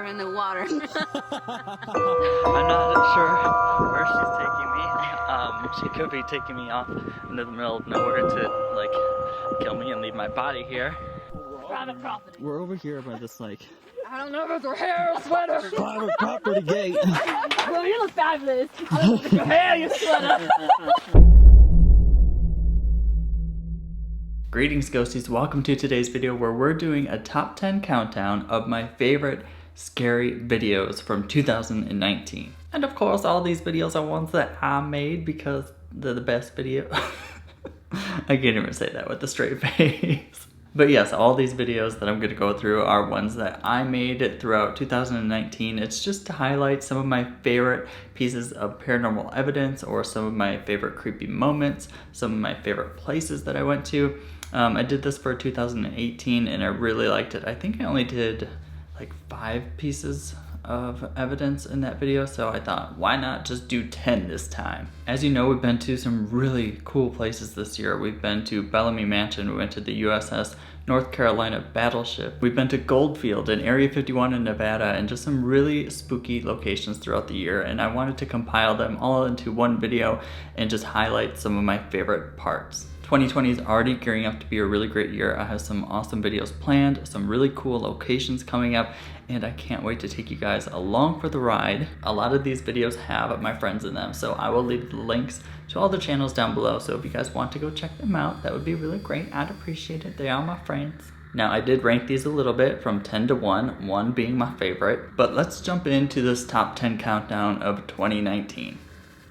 In the water. I'm not sure where she's taking me. She could be taking me off into the middle of nowhere to like kill me and leave my body here. Private property. We're over here by this like I don't know if it's your hair or sweater. private property gate. Well, you look fabulous. I don't know if it's your hair or your sweater. Greetings ghosties, welcome to today's video where we're doing a top 10 countdown of my favorite scary videos from 2019. And of course all these videos are ones that I made because they're the best video. I can't even say that with a straight face. But yes, all these videos that I'm going to go through are ones that I made throughout 2019. It's just to highlight some of my favorite pieces of paranormal evidence or some of my favorite creepy moments, some of my favorite places that I went to. I did this for 2018 and I really liked it. I think I only did like 5 pieces of evidence in that video, so I thought, why not just do 10 this time? As you know, we've been to some really cool places this year. We've been to Bellamy Mansion, we went to the USS North Carolina Battleship, we've been to Goldfield and Area 51 in Nevada, and just some really spooky locations throughout the year, and I wanted to compile them all into one video and just highlight some of my favorite parts. 2020 is already gearing up to be a really great year. I have some awesome videos planned, some really cool locations coming up, and I can't wait to take you guys along for the ride. A lot of these videos have my friends in them, so I will leave the links to all the channels down below, so if you guys want to go check them out, that would be really great. I'd appreciate it. They are my friends. Now, I did rank these a little bit from 10 to 1, 1 being my favorite, but let's jump into this top 10 countdown of 2019.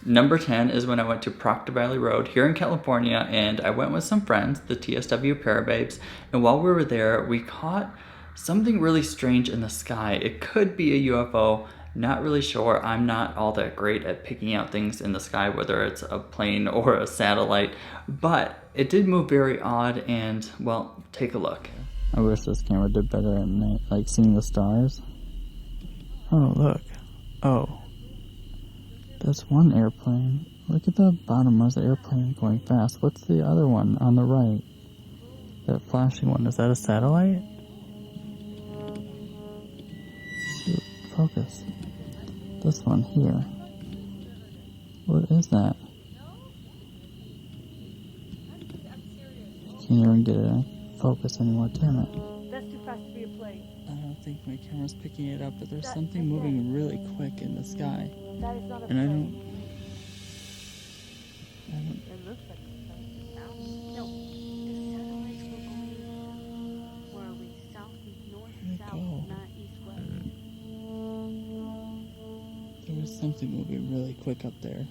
Number 10 is when I went to Proctor Valley Road here in California, and I went with some friends, the TSW Parababes, and while we were there, we caught something really strange in the sky. It could be a UFO, not really sure. I'm not all that great at picking out things in the sky, whether it's a plane or a satellite, but it did move very odd, and well, take a look. I wish this camera did better at night, like seeing the stars. Oh, look. Oh. That's one airplane. Look at the bottom of the airplane going fast. What's the other one on the right? That flashing one, is that a satellite? Shoot, focus. This one here. What is that? Can't even get it in focus anymore, damn it. That's too fast to be a plane. I don't think my camera's picking it up, but there's something moving really quick in the sky. That is not a And I don't. It looks like something else. No, the satellites were going. Where are we? South, north, south, not east, west. There was something moving really quick up there.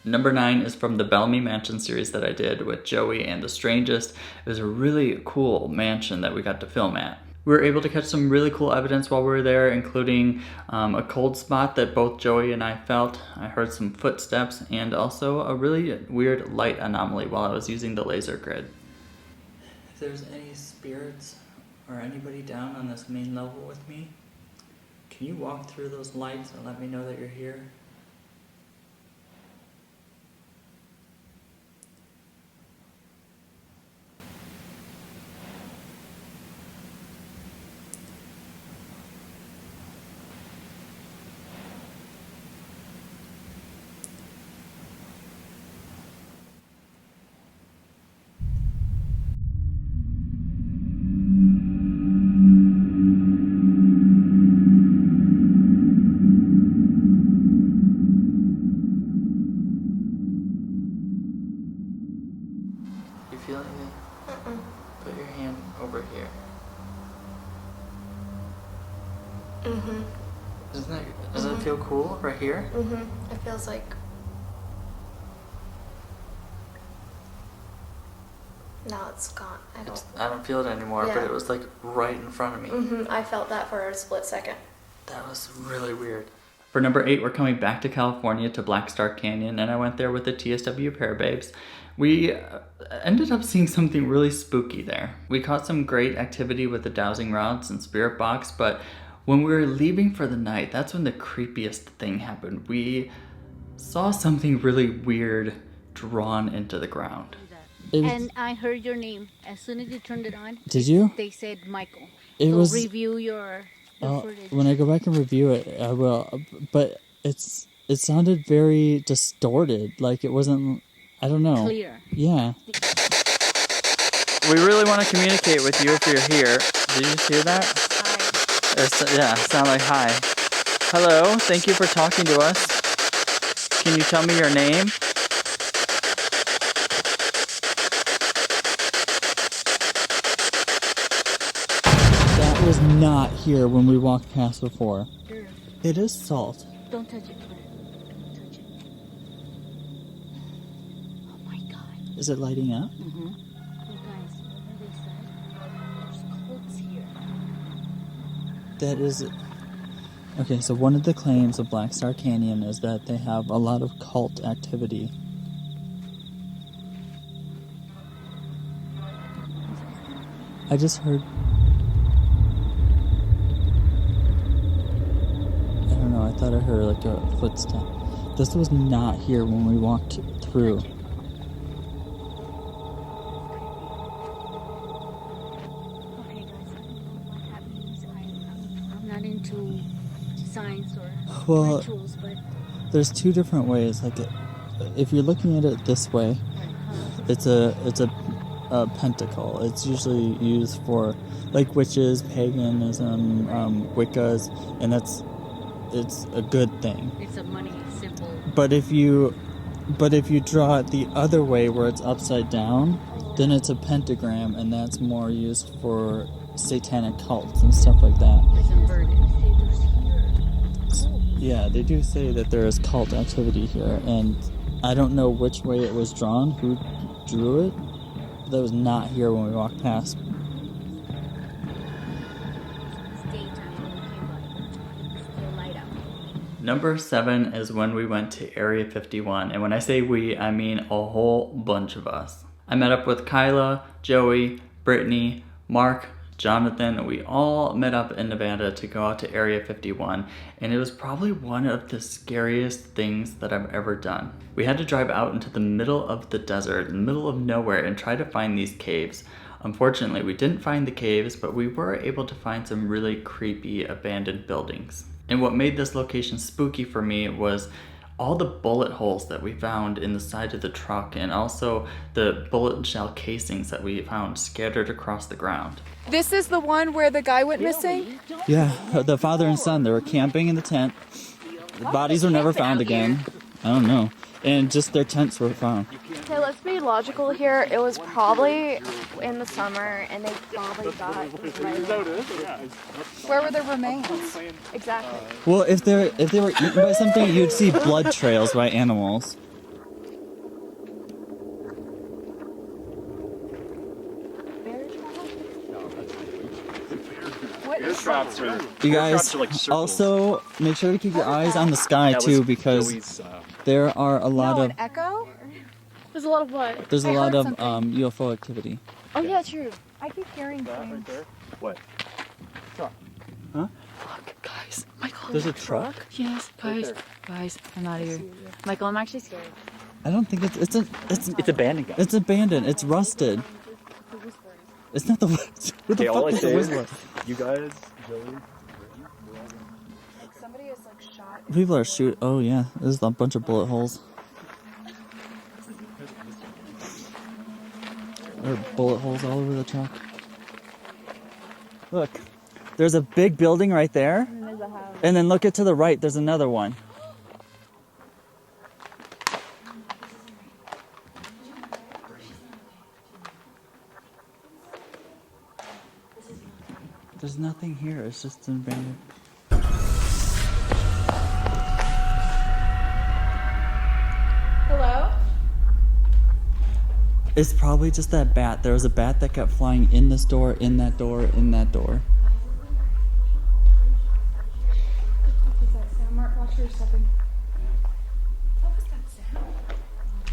Number 9 is from the Bellamy Mansion series that I did with Joey and The Strangest. It was a really cool mansion that we got to film at. We were able to catch some really cool evidence while we were there, including a cold spot that both Joey and I felt. I heard some footsteps and also a really weird light anomaly while I was using the laser grid. If there's any spirits or anybody down on this main level with me, can you walk through those lights and let me know that you're here? You feel anything? Put your hand over here. Doesn't it feel cool right here? It feels like Now it's gone. I don't feel it anymore, Yeah. but it was like right in front of me. I felt that for a split second. That was really weird. For number 8, we're coming back to California to Black Star Canyon, and I went there with the TSW Pair Babes. We ended up seeing something really spooky there. We caught some great activity with the dowsing rods and spirit box, but when we were leaving for the night, that's when the creepiest thing happened. We saw something really weird drawn into the ground. And I heard your name as soon as you turned it on. Did you? They said Michael. It So was review your footage. when I go back and review it, I will. But it sounded very distorted. Like it wasn't. I don't know. Clear. Yeah. We really want to communicate with you if you're here. Did you just hear that? Yeah, sound like hi. Hello, thank you for talking to us. Can you tell me your name? That was not here when we walked past before. Sure. It is salt. Don't touch it, Claire. Don't touch it. Oh my God. Is it lighting up? Mm-hmm. You guys, remember they said there's cults here. That is. Okay, so one of the claims of Black Star Canyon is that they have a lot of cult activity. I just heard. I don't know, I thought I heard like a footstep. This was not here when we walked through. Okay, guys, I don't know what that means. I'm not into science or Well, rituals, but there's two different ways. Like, if you're looking at it this way, it's a pentacle. It's usually used for like witches, paganism, Wiccas, and it's a good thing. it's a money symbol. But if you draw it the other way where it's upside down, then it's a pentagram, and that's more used for satanic cults and stuff like that. It's inverted. See, there's here. Yeah, they do say that there is cult activity here, and I don't know which way it was drawn, who drew it. That was not here when we walked past. It's daytime when we came by. It's still light out. Number 7 is when we went to Area 51, and when I say we, I mean a whole bunch of us. I met up with Kyla, Joey, Brittany, Mark, Jonathan, and we all met up in Nevada to go out to Area 51, and it was probably one of the scariest things that I've ever done. We had to drive out into the middle of the desert, in the middle of nowhere, and try to find these caves. Unfortunately, we didn't find the caves, but we were able to find some really creepy abandoned buildings. And what made this location spooky for me was all the bullet holes that we found in the side of the truck, and also the bullet shell casings that we found scattered across the ground. This is the one where the guy went missing? Yeah, the father and son, they were camping in the tent. The bodies were never found again. I don't know. And just their tents were found. Okay, let's be logical here. It was probably in the summer, and they probably got Where were the remains? exactly. Well, if they were eaten by something, you'd see blood trails by animals. You guys also make sure to keep your eyes on the sky too, because there are a lot of Echo? There's a lot of what? there's a I lot heard of something. UFO activity. Oh yeah, true. I keep hearing things. What? Huh? Look, guys. Michael. There's a truck. Yes, guys. Guys, I'm out of here. Michael, I'm actually scared. I don't think it's abandoned, guys. It's abandoned. It's rusted. It's not the who the Okay, all fuck I is the say is, Whistler? you guys, Joey, Somebody is like shot. People are shooting. Oh yeah, there's a bunch of bullet holes. There are bullet holes all over the truck. Look, there's a big building right there, and then look it to the right. There's another one. There's nothing here. It's just an abandoned. Hello? It's probably just that bat. There was a bat that kept flying in this door, in that door, in that door. Watch where you're stepping.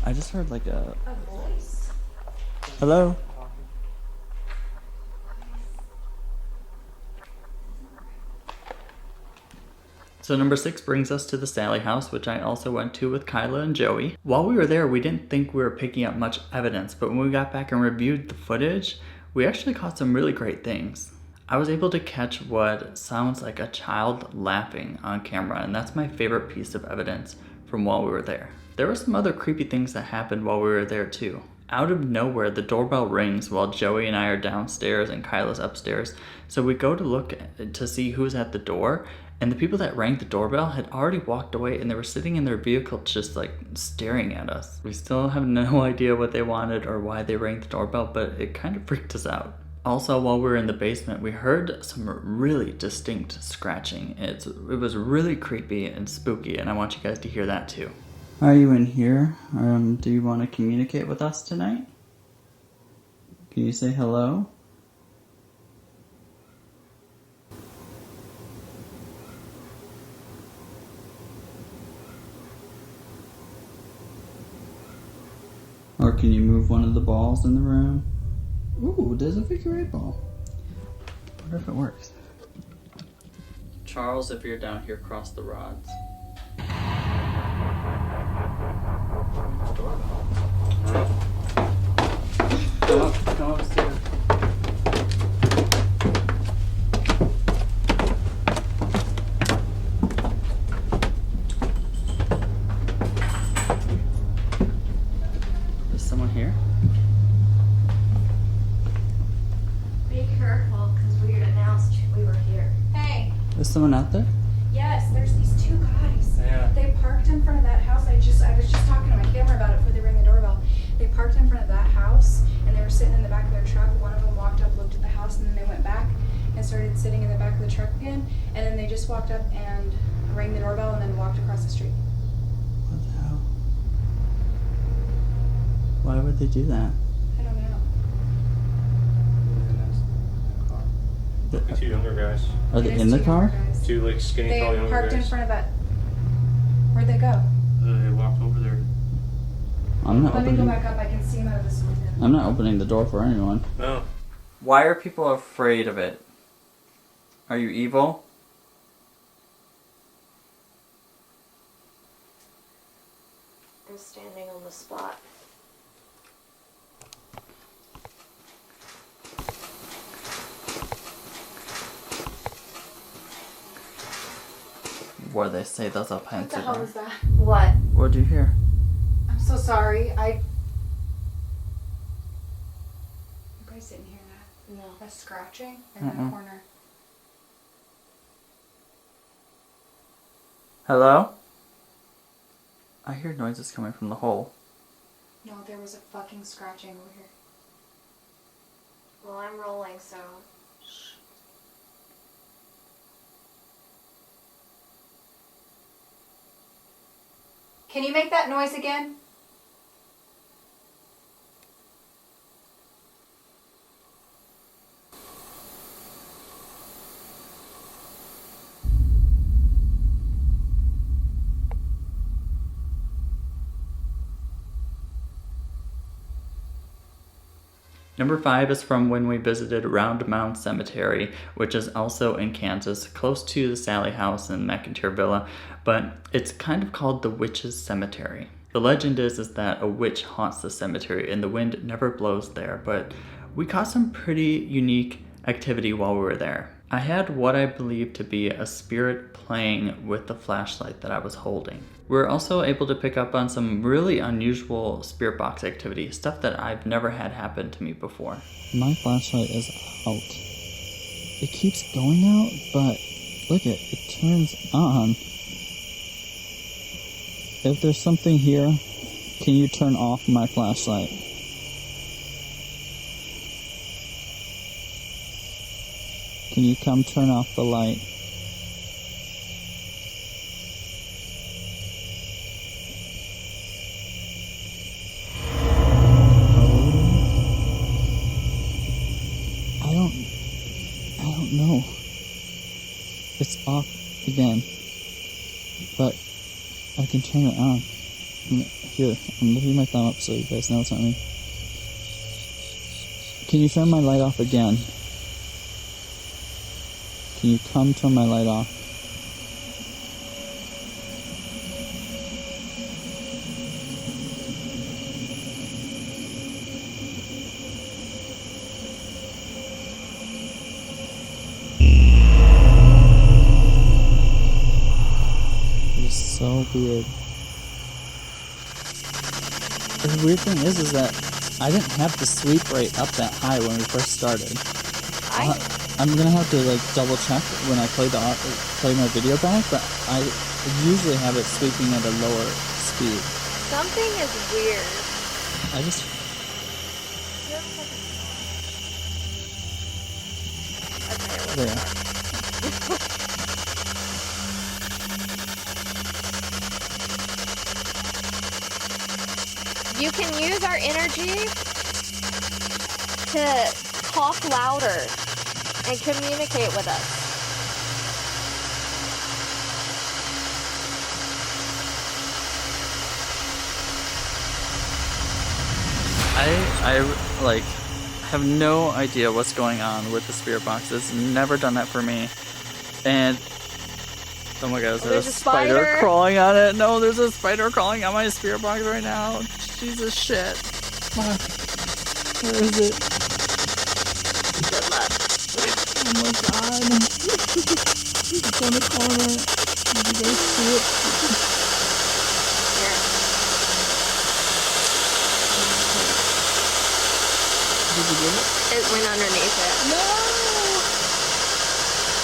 I just heard like a voice? hello? So number 6 brings us to the Sally house, which I also went to with Kyla and Joey. While we were there, we didn't think we were picking up much evidence, but when we got back and reviewed the footage, we actually caught some really great things. I was able to catch what sounds like a child laughing on camera, and that's my favorite piece of evidence from while we were there. There were some other creepy things that happened while we were there too. Out of nowhere, the doorbell rings while Joey and I are downstairs and Kyla's upstairs. So we go to look to see who's at the door, and the people that rang the doorbell had already walked away and they were sitting in their vehicle just like staring at us. We still have no idea what they wanted or why they rang the doorbell, but it kind of freaked us out. Also, while we were in the basement, we heard some really distinct scratching. It was really creepy and spooky, and I want you guys to hear that too. Are you in here? Do you want to communicate with us tonight? Can you say hello? Or can you move one of the balls in the room? Ooh, there's a figure 8 ball. I wonder if it works. Charles, if you're down here, cross the rods. Come upstairs. Is someone here? Be careful, because we announced we were here. Hey. Is someone out there? Yes, there's these 2 guys. Yeah. They parked in front of that house. I was just talking to my camera about it before they rang the doorbell. They parked in front of that house and they were sitting in the back of their truck. One of them walked up, looked at the house, and then they went back and started sitting in the back of the truck again. And then they just walked up and rang the doorbell and then walked across the street. What the hell? Why would they do that? I don't know. The 2 younger guys. Are they It is in the 2 car? younger guys. 2 like skinny tall They younger parked in guys. front of that. Where'd they go? They walked over there. I'm not Let me go opening. back up. I can see them out of this window. I'm not opening the door for anyone. No. Why are people afraid of it? Are you evil? I'm standing on the spot. What do they say? That's a What pencil. the hell was that? What? What'd you hear? I'm so sorry. You guys didn't hear that? No. A scratching in the corner. Hello? I hear noises coming from the hole. No, there was a fucking scratching over here. Well, I'm rolling, so. Can you make that noise again? Number 5 is from when we visited Round Mound Cemetery, which is also in Kansas, close to the Sally house and McIntyre Villa, but it's kind of called the Witch's Cemetery. The legend is that a witch haunts the cemetery and the wind never blows there, but we caught some pretty unique activity while we were there. I had what I believe to be a spirit playing with the flashlight that I was holding. We were also able to pick up on some really unusual spirit box activity, stuff that I've never had happen to me before. My flashlight is out. It keeps going out, but look it turns on. If there's something here, can you turn off my flashlight? Can you come turn off the light? Oh it's off again. But I can turn it on. Here, I'm lifting my thumb up so you guys know it's not me. Can you turn my light off again? Can you come turn my light off? It's so weird. The weird thing is that I didn't have the sweep rate up that high when we first started. I'm gonna have to like double check when I play my video back, but I usually have it sweeping at a lower speed. Something is weird. I just there. You can use our energy to talk louder and communicate with us. I like have no idea what's going on with the spirit box. It's never done that for me. And oh my god, there's a spider crawling on it. No, there's a spider crawling on my spirit box right now. Jesus shit. Fuck. Where is it? Good luck. Oh my god. It's on the corner. Did you guys see it? Here. Did you get it? It went underneath it. No!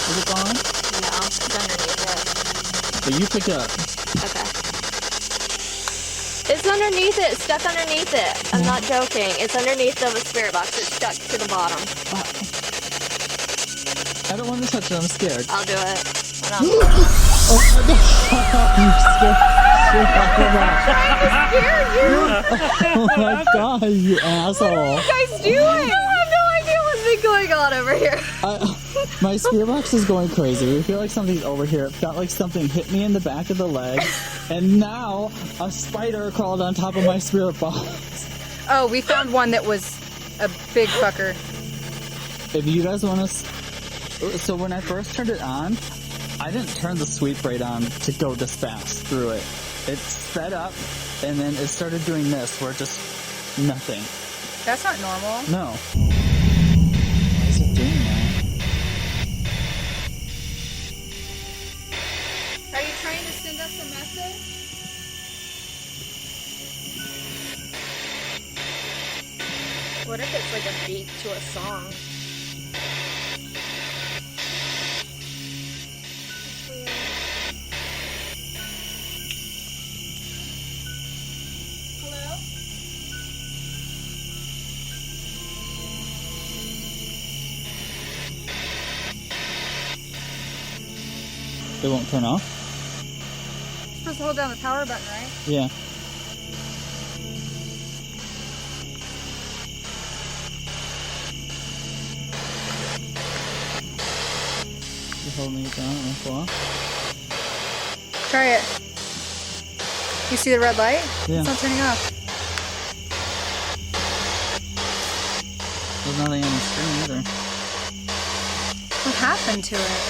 Is it gone? No, it's underneath it. But you picked it up. Okay. It's underneath it. It's stuck underneath it. I'm not joking. It's underneath of a spirit box. It's stuck to the bottom. I don't want to touch it. I'm scared. I'll do it. Hold on. Oh my god, you asshole. What are you guys doing? I have no idea what's been going on over here. My spirit box is going crazy. I feel like something's over here. It felt like something hit me in the back of the leg. And now a spider crawled on top of my spirit box. Oh, we found one that was a big fucker. If you guys want to... So when I first turned it on, I didn't turn the sweep rate on to go this fast through it. It sped up, and then it started doing this, where it just... nothing. That's not normal. No. Why is it doing that? Are you trying to send us a message? What if it's like a beat to a song? Hello? It won't turn off? You're supposed to hold down the power button, right? Yeah. You're holding it down and pull off? Try it. You see the red light? Yeah. It's not turning off. There's nothing on the screen either. What happened to it?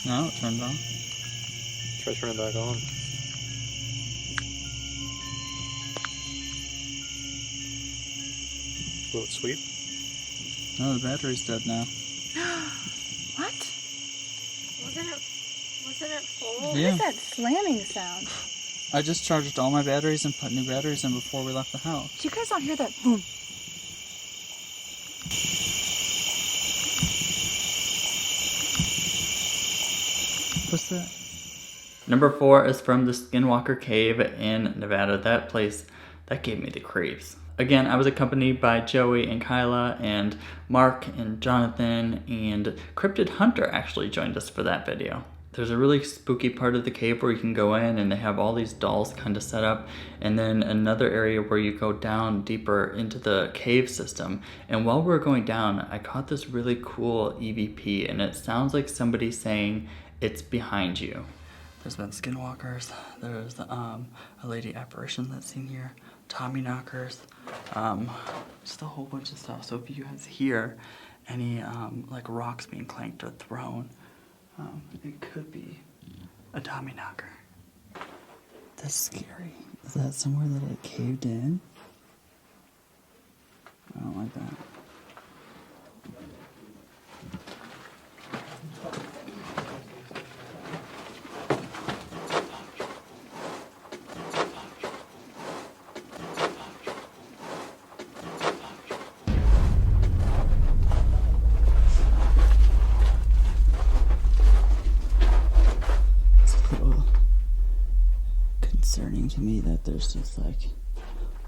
No, it turned on. Try turning it back on. Will it sweep? No, the battery's dead now. What? Wasn't it full? Yeah. What is that slamming sound? I just charged all my batteries and put new batteries in before we left the house. You guys don't hear that boom? What's that? Number 4 is from the Skinwalker Cave in Nevada. That place, that gave me the creeps. Again, I was accompanied by Joey and Kyla and Mark and Jonathan, and Cryptid Hunter actually joined us for that video. There's a really spooky part of the cave where you can go in and they have all these dolls kind of set up, and then another area where you go down deeper into the cave system. And while we were going down, I caught this really cool EVP, and it sounds like somebody saying it's behind you. There's been skinwalkers, there's a lady apparition that's seen here, Tommy knockers, just a whole bunch of stuff. So if you guys hear any like rocks being clanked or thrown, it could be a Tommy knocker. That's scary. Is that somewhere that it caved in? I don't like that. To me that there's just like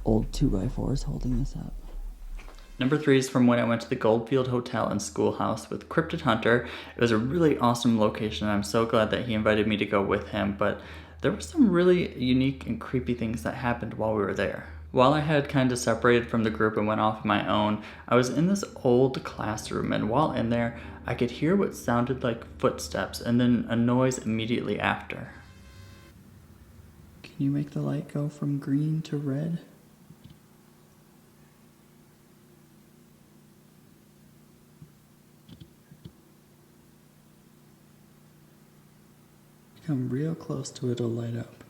old 2x4s holding this up. Number 3 is from when I went to the Goldfield Hotel and Schoolhouse with Cryptid Hunter. It was a really awesome location, and I'm so glad that he invited me to go with him, but there were some really unique and creepy things that happened while we were there. While I had kind of separated from the group and went off my own, I was in this old classroom, and while in there, I could hear what sounded like footsteps and then a noise immediately after. Can you make the light go from green to red? Come real close to it, it'll light up.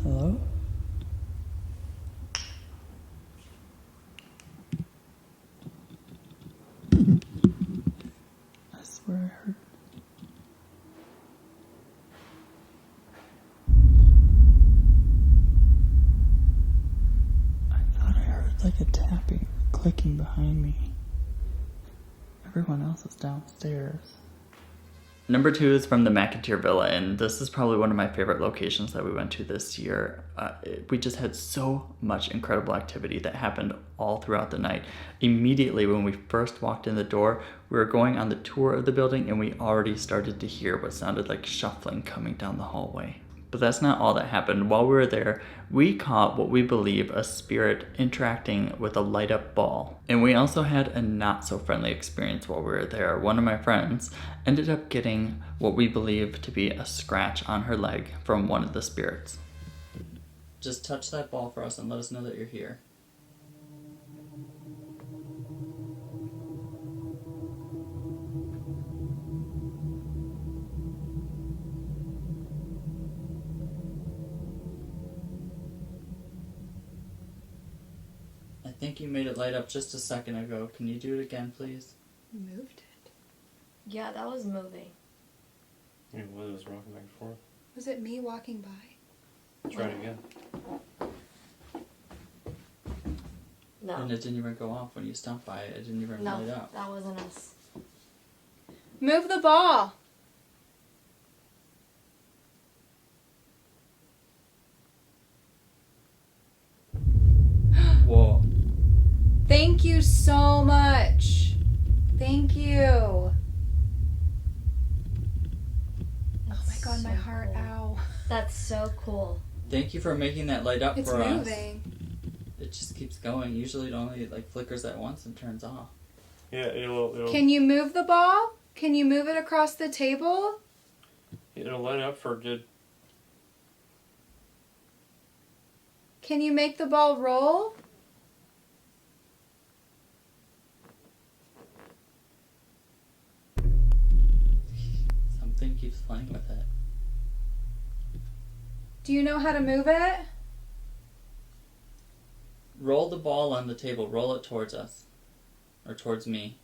Hello? I swear I heard. I thought I heard like a tapping, clicking behind me. Everyone else is downstairs. Number 2 is from the McIntyre Villa, and this is probably one of my favorite locations that we went to this year. We just had so much incredible activity that happened all throughout the night. Immediately when we first walked in the door, we were going on the tour of the building, and we already started to hear what sounded like shuffling coming down the hallway. But that's not all that happened. While we were there, we caught what we believe a spirit interacting with a light up ball. And we also had a not so friendly experience while we were there. One of my friends ended up getting what we believe to be a scratch on her leg from one of the spirits. Just touch that ball for us and let us know that you're here. I think you made it light up just a second ago. Can you do it again, please? Moved it. Yeah, that was moving. Yeah, well, it was rocking back and forth. Was it me walking by? Try it again. No. And it didn't even go off when you stomped by it. It didn't even light No, up. that wasn't us. Move the ball. Whoa. Thank you so much. Thank you. Oh my god, my so heart, cool. ow. That's so cool. Thank you for making that light up It's for us. moving. It just keeps going. Usually it only like flickers at once and turns off. Yeah, it'll Can you move the ball? Can you move it across the table? light up for a good. Can you make the ball roll? Something keeps playing with it. Do you know how to move it? Roll the ball on the table. Roll it towards us. Or towards me.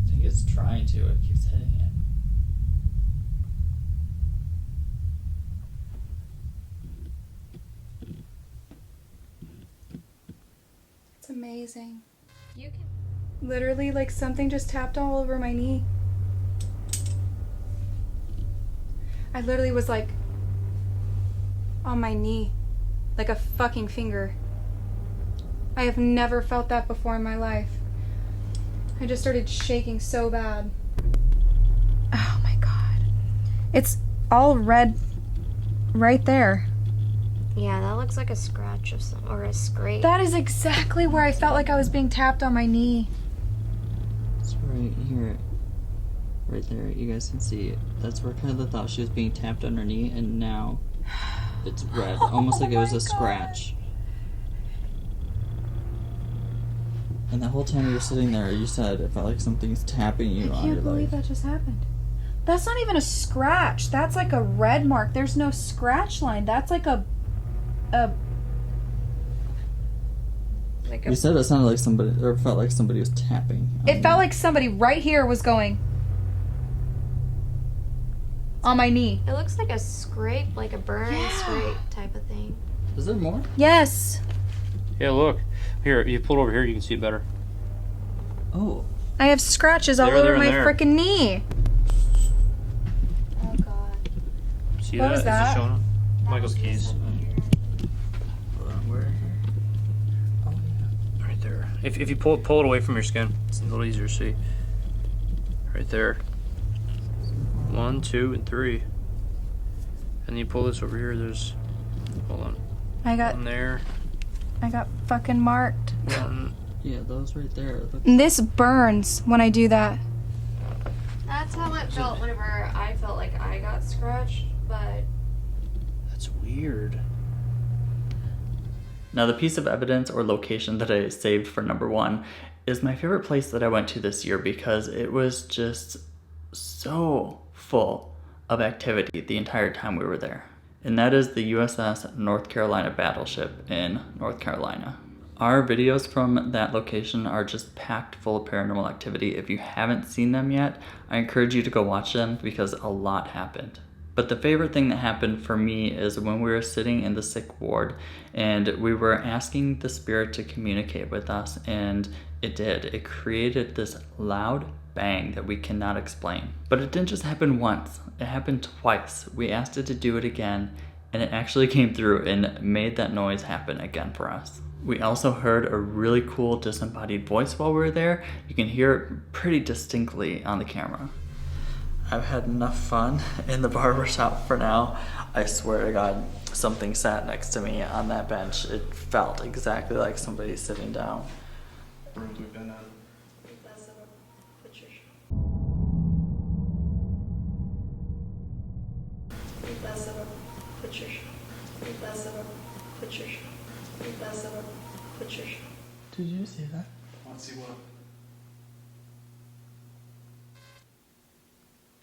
I think it's trying to. It keeps hitting it. It's amazing. You can. Literally, like something just tapped all over my knee. I literally was like on my knee, like a fucking finger. I have never felt that before in my life. I just started shaking so bad. Oh my god. It's all red right there. Yeah, that looks like a scratch of some, or a scrape. That is exactly where I felt like I was being tapped on my knee. It's right here. Right there. You guys can see it. That's where Kyla thought she was being tapped on her knee, and now it's red. Almost like it was a scratch. And the whole time you were sitting there, you said it felt like something's tapping you on your I can't believe leg. that just happened. That's not even a scratch. That's like a red mark. There's no scratch line. That's like a You said it sounded like somebody, or felt like somebody was tapping. It felt like somebody right here was going on my knee. It looks like a scrape, like a burn scrape type of thing. Is there more? Yes. Yeah, look. Here, you pull it over here, you can see it better. Oh. I have scratches all There, over there, my and there. freaking knee. Oh god. See What that? was Is it that? showing up? Michael's keys. Hold on, where? Oh, yeah. Right there. If you pull it away from your skin, it's a little easier to see. Right there. 1, 2, and 3. And then you pull this over here, there's, hold on, I got one there, fucking marked. one. Yeah, those right there. Look. And this burns when I do that. That's how it felt whenever I felt like I got scratched, but That's weird. Now, the piece of evidence or location that I saved for number 1 is my favorite place that I went to this year because it was just so full of activity the entire time we were there. And that is the USS North Carolina battleship in North Carolina. Our videos from that location are just packed full of paranormal activity. If you haven't seen them yet, I encourage you to go watch them because a lot happened. But the favorite thing that happened for me is when we were sitting in the sick ward and we were asking the spirit to communicate with us, and it did. It created this loud bang that we cannot explain. But it didn't just happen once, it happened twice. We asked it to do it again, and it actually came through and made that noise happen again for us. We also heard a really cool disembodied voice while we were there. You can hear it pretty distinctly on the camera. I've had enough fun in the barbershop for now. I swear to God, something sat next to me on that bench. It felt exactly like somebody sitting down. Rooms we've been in. Did you see that? Want to see what?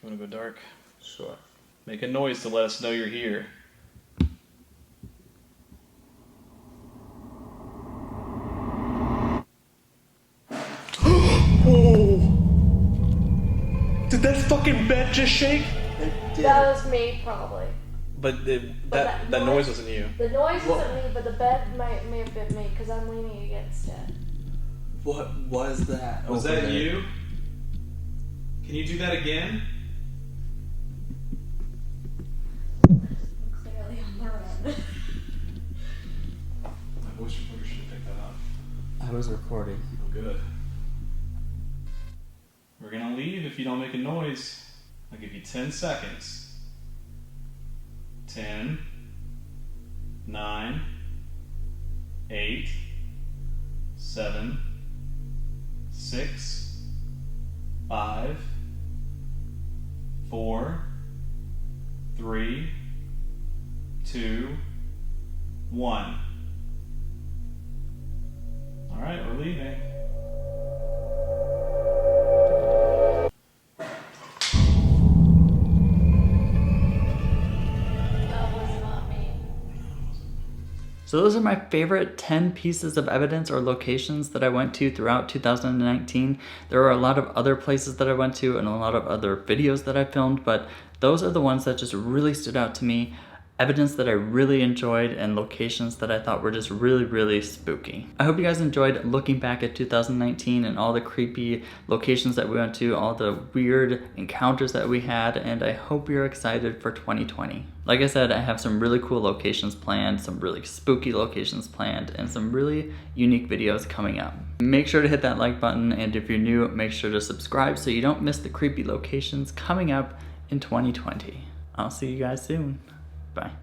You want to go dark? Sure. Make a noise to let us know you're here. Did that fucking bed just shake? that was me probably. But that that noise- noise wasn't you. The noise wasn't me, but the bed may have been me because I'm leaning against it. What was that? Was over that there? you? Can you do that again? Clearly on the run. My voice recorder should have picked that up. I was recording. Oh, good. We're gonna leave if you don't make a noise. I'll give you 10 seconds. 10, 9, 8, 7, 6, 5, 4, 3, 2, 1. All right, we're leaving. That was not me. So those are my favorite 10 pieces of evidence or locations that I went to throughout 2019. There are a lot of other places that I went to and a lot of other videos that I filmed, but those are the ones that just really stood out to me. evidence that I really enjoyed, and locations that I thought were just really, really spooky. I hope you guys enjoyed looking back at 2019 and all the creepy locations that we went to, all the weird encounters that we had, and I hope you're excited for 2020. Like I said, I have some really cool locations planned, some really spooky locations planned, and some really unique videos coming up. Make sure to hit that like button, and if you're new, make sure to subscribe so you don't miss the creepy locations coming up in 2020. I'll see you guys soon. Bye.